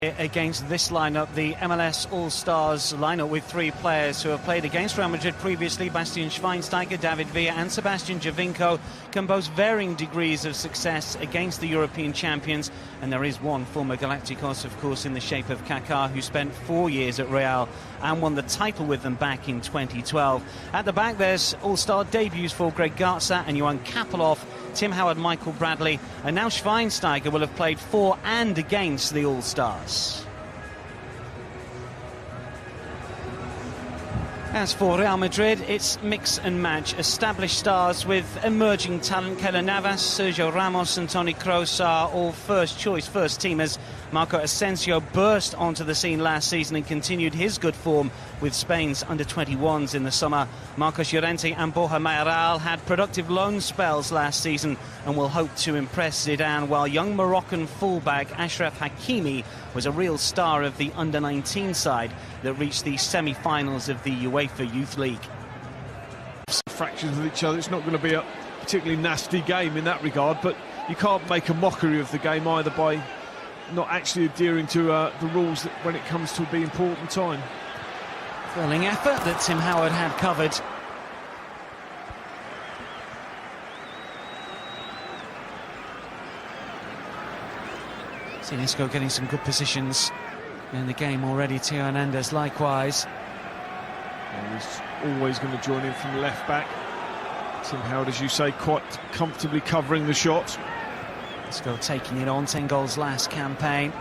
Against this lineup, the MLS All-Stars lineup with three players who have played against Real Madrid previously. Bastian Schweinsteiger, David Villa and Sebastian Giovinco can boast varying degrees of success against the European champions, and there is one former Galacticos, of course, in the shape of Kaká, who spent 4 years at Real and won the title with them back in 2012. At the back there's All-Star debuts for Greg Garza and Johan Kapelov, Tim Howard, Michael Bradley, and now Schweinsteiger will have played for and against the All-Stars. As for Real Madrid, it's mix and match. Established stars with emerging talent. Keylor Navas, Sergio Ramos and Toni Kroos are all first-choice first-teamers. Marco Asensio burst onto the scene last season and continued his good form with Spain's under-21s in the summer. Marcos Llorente and Borja Mayoral had productive loan spells last season and will hope to impress Zidane, while young Moroccan fullback Achraf Hakimi was a real star of the under-19 side that reached the semi-finals of the UEFA Youth League. Fractions with each other. It's not going to be a particularly nasty game in that regard, but you can't make a mockery of the game either by not actually adhering to the rules that when it comes to the important time. Thrilling effort that Tim Howard had covered. Isco getting some good positions in the game already. Theo Hernandez likewise. And he's always going to join in from the left back. Tim Howard, as you say, quite comfortably covering the shot. Isco taking it on, 10 goals last campaign.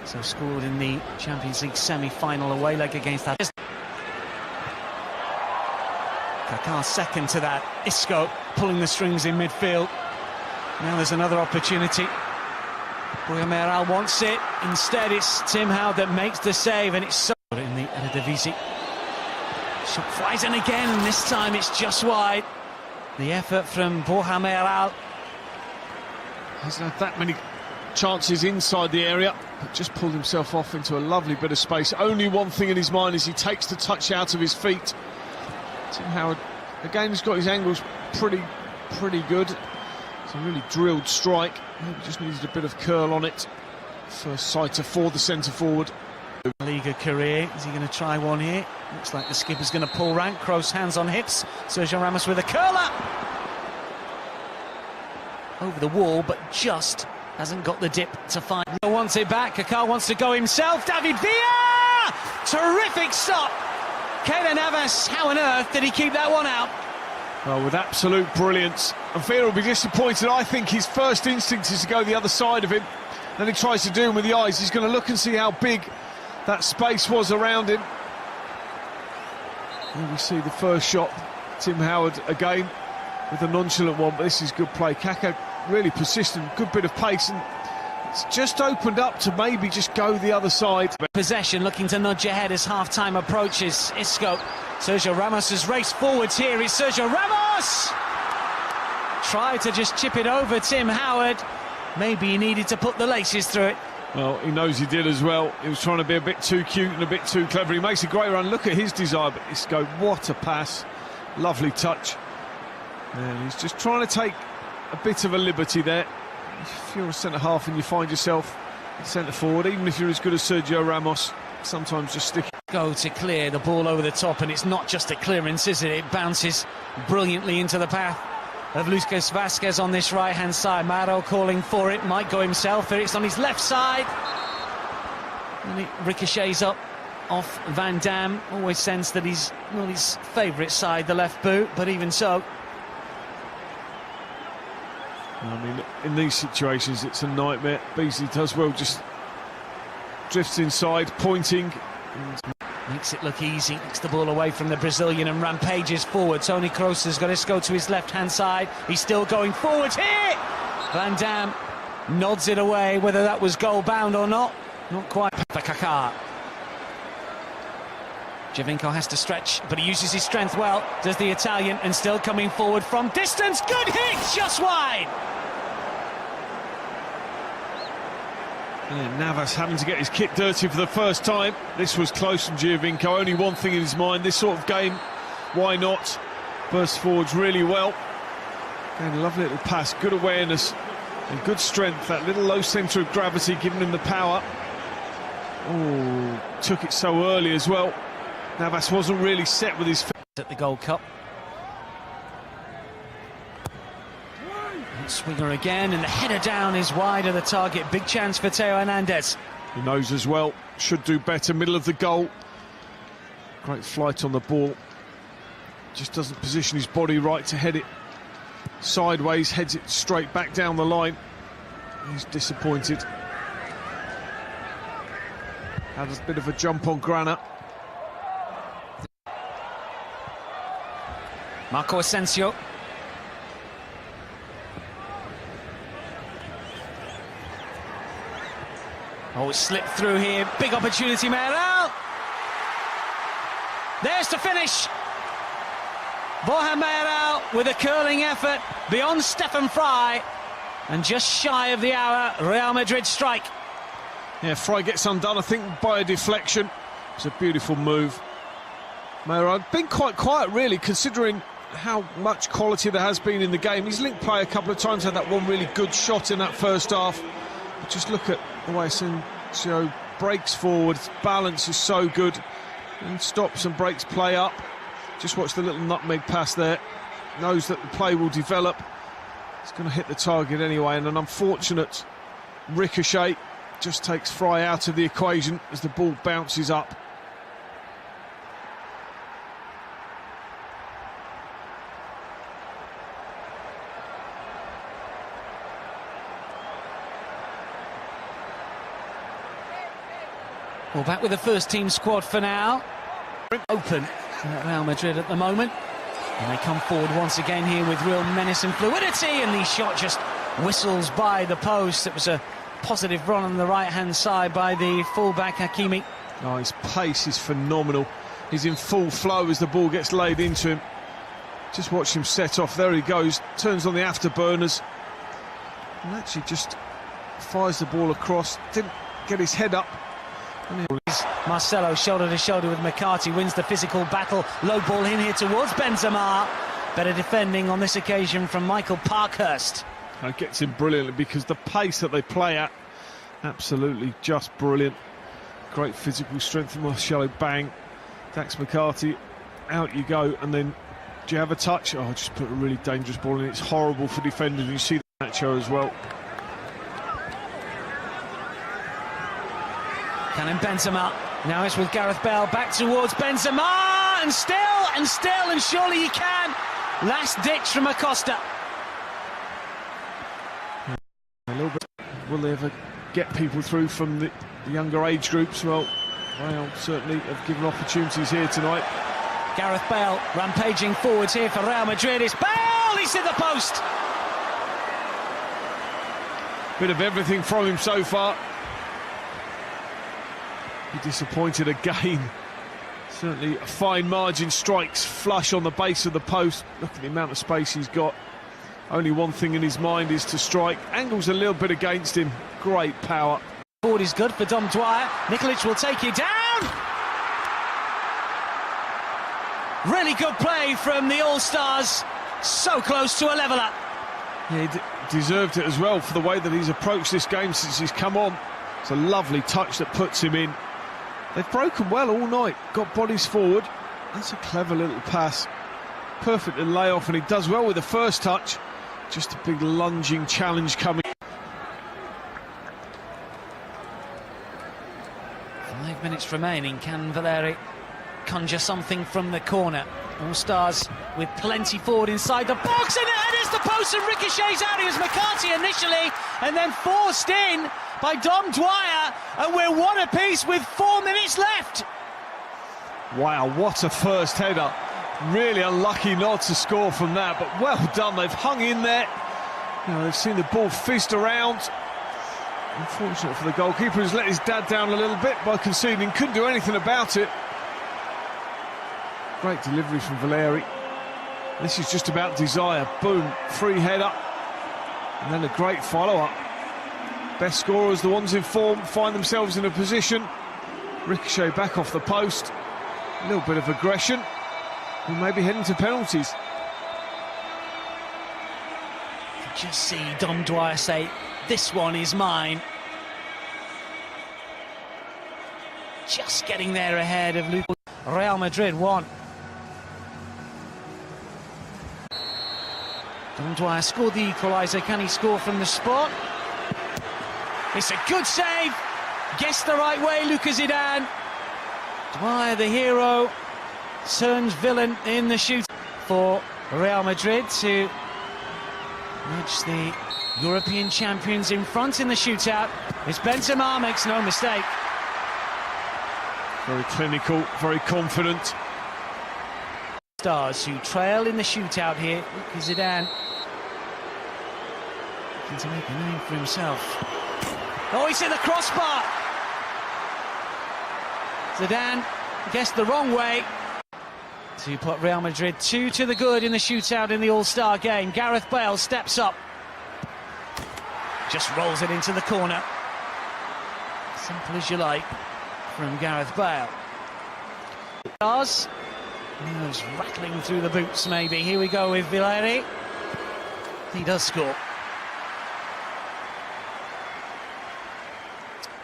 So scored in the Champions League semi-final away leg against that. Kaká second to that. Isco pulling the strings in midfield. Now there's another opportunity. Borja Mayoral wants it. Instead, it's Tim Howard that makes the save, and it's so in the Eredivisie. Shot flies in again, and this time it's just wide. The effort from Borja Mayoral. Hasn't had that many chances inside the area, but just pulled himself off into a lovely bit of space. Only one thing in his mind is he takes the touch out of his feet. Tim Howard, again, he's got his angles pretty good. It's a really drilled strike. He just needed a bit of curl on it. First sighter for the centre-forward. Liga career, is he going to try one here? Looks like the skipper's going to pull rank. Kroos hands on hips. Sergio Ramos with a curler. Over the wall, but just hasn't got the dip to find. Wants it back. Kaká wants to go himself. David Villa! Terrific stop. Keylor Navas, how on earth did he keep that one out? Well, with absolute brilliance. And Villa will be disappointed. I think his first instinct is to go the other side of him. Then he tries to do him with the eyes. He's going to look and see how big that space was around him. And we see the first shot. Tim Howard again with a nonchalant one, but this is good play. Kaká really persistent, good bit of pace, and it's just opened up to maybe just go the other side. Possession, looking to nudge ahead as half-time approaches. Isco. Sergio Ramos has raced forwards here. It's Sergio Ramos! Tried to just chip it over Tim Howard. Maybe he needed to put the laces through it. Well, he knows he did as well. He was trying to be a bit too cute and a bit too clever. He makes a great run. Look at his desire, but Isco, what a pass. Lovely touch. And he's just trying to take a bit of a liberty there. If you're a centre-half and you find yourself centre-forward, even if you're as good as Sergio Ramos, sometimes just stick. Go to clear the ball over the top, and it's not just a clearance, is it? It bounces brilliantly into the path of Lucas Vázquez on this right-hand side. Maro calling for it, might go himself. It's on his left side. And it ricochets up off Van Dam. Always sense that he's not his favourite side, the left boot, but even so. I mean, in these situations, it's a nightmare. Beasley does well, just drifts inside, pointing. Makes it look easy, knocks the ball away from the Brazilian and rampages forward. Toni Kroos has got to go to his left-hand side. He's still going forward here. Van Dam nods it away, whether that was goal-bound or not. Not quite. For Kaká. Giovinco has to stretch, but he uses his strength well, does the Italian, and still coming forward from distance. Good hit, just wide. And Navas having to get his kit dirty for the first time. This was close from Giovinco. Only one thing in his mind, this sort of game, why not? Burst forwards really well. And a lovely little pass, good awareness and good strength. That little low centre of gravity giving him the power. Oh, took it so early as well. Navas wasn't really set with his feet. At the Gold Cup. Swinger again, and the header down is wide of the target. Big chance for Theo Hernandez. He knows as well, should do better, middle of the goal. Great flight on the ball. Just doesn't position his body right to head it sideways, heads it straight back down the line. He's disappointed. Had a bit of a jump on Grana. Marco Asensio. Oh, it's slipped through here. Big opportunity, Mayoral. There's to finish. Borja Mayoral with a curling effort beyond Stefan Fry. And just shy of the hour, Real Madrid strike. Yeah, Fry gets undone, I think, by a deflection. It's a beautiful move. Mayoral been quite quiet, really, considering how much quality there has been in the game. He's linked play a couple of times, had that one really good shot in that first half. But just look at the way Asensio breaks forward. His balance is so good. And stops and breaks play up. Just watch the little nutmeg pass there. Knows that the play will develop. It's going to hit the target anyway, and an unfortunate ricochet just takes Fry out of the equation as the ball bounces up. Well, back with the first team squad for now. Open at Real Madrid at the moment. And they come forward once again here with real menace and fluidity, and the shot just whistles by the post. It was a positive run on the right-hand side by the full-back Hakimi. Oh, his pace is phenomenal. He's in full flow as the ball gets laid into him. Just watch him set off. There he goes, turns on the afterburners, and actually just fires the ball across. Didn't get his head up. Marcelo shoulder to shoulder with McCarthy, wins the physical battle. Low ball in here towards Benzema. Better defending on this occasion from Michael Parkhurst. It gets him brilliantly because the pace that they play at, absolutely just brilliant. Great physical strength from Marcelo, bang. Dax McCarthy, out you go, and then do you have a touch? Oh, just put a really dangerous ball in. It's horrible for defenders. You see the Nacho as well. Karim Benzema, now it's with Gareth Bale, back towards Benzema, and still, and surely you can. Last ditch from Acosta. A little bit. Will they ever get people through from the younger age groups? Well, Real certainly have given opportunities here tonight. Gareth Bale rampaging forwards here for Real Madrid. It's Bale, he's hit the post. Bit of everything from him so far. Disappointed again. Certainly a fine margin, strikes flush on the base of the post. Look at the amount of space he's got. Only one thing in his mind is to strike. Angle's a little bit against him. Great power. Forward is good for Dom Dwyer. Nikolic will take it down. Really good play from the All-Stars. So close to a leveller. Yeah, he deserved it as well for the way that he's approached this game since he's come on. It's a lovely touch that puts him in. They've broken well all night, got bodies forward. That's a clever little pass. Perfect little layoff, and he does well with the first touch. Just a big lunging challenge coming. 5 minutes remaining. Can Valeri conjure something from the corner? All Stars with plenty forward inside the box, and it is the post and ricochets out. It was McCarthy initially, and then forced in by Dom Dwyer, and we're one apiece with 4 minutes left. Wow, what a first header. Really unlucky not to score from that, but well done. They've hung in there. You know, they've seen the ball fizzed around. Unfortunate for the goalkeeper, who's let his dad down a little bit by conceding. Couldn't do anything about it. Great delivery from Valeri. This is just about desire. Boom, free header, and then a great follow-up. Best scorers, the ones in form, find themselves in a position. Ricochet back off the post. A little bit of aggression. We may be heading to penalties. Just see Dom Dwyer say, "This one is mine." just getting there ahead of Luke. Real Madrid 1. Dwyer scored the equaliser. Can he score from the spot? It's a good save. Guessed the right way, Lucas Zidane. Dwyer, the hero, turns villain in the shoot for Real Madrid to nudge the European champions in front in the shootout. It's Benzema, makes no mistake. Very clinical, very confident. Stars who trail in the shootout here. Lucas Zidane looking to make a name for himself. Oh, he's hit the crossbar. Zidane guessed the wrong way to put Real Madrid 2 to the good in the shootout in the All-Star game. Gareth Bale steps up, just rolls it into the corner. Simple as you like from Gareth Bale. Stars, nerves rattling through the boots maybe. Here we go with Villeri. He does score.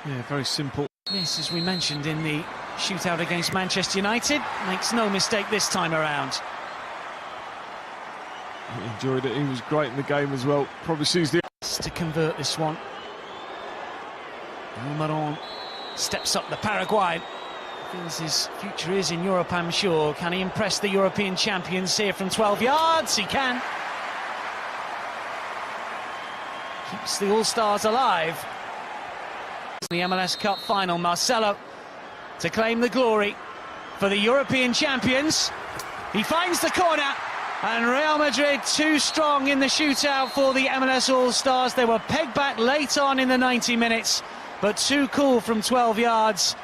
Yeah, very simple. Yes, as we mentioned in the shootout against Manchester United, makes no mistake this time around. He enjoyed it, he was great in the game as well. Probably sees the... To convert this one. Almiron steps up, the Paraguayan. Feels his future is in Europe, I'm sure. Can he impress the European champions here from 12 yards? He can. Keeps the All-Stars alive. The MLS Cup final, Marcelo to claim the glory for the European champions. He finds the corner, and Real Madrid too strong in the shootout for the MLS All-Stars. They were pegged back late on in the 90 minutes, but too cool from 12 yards.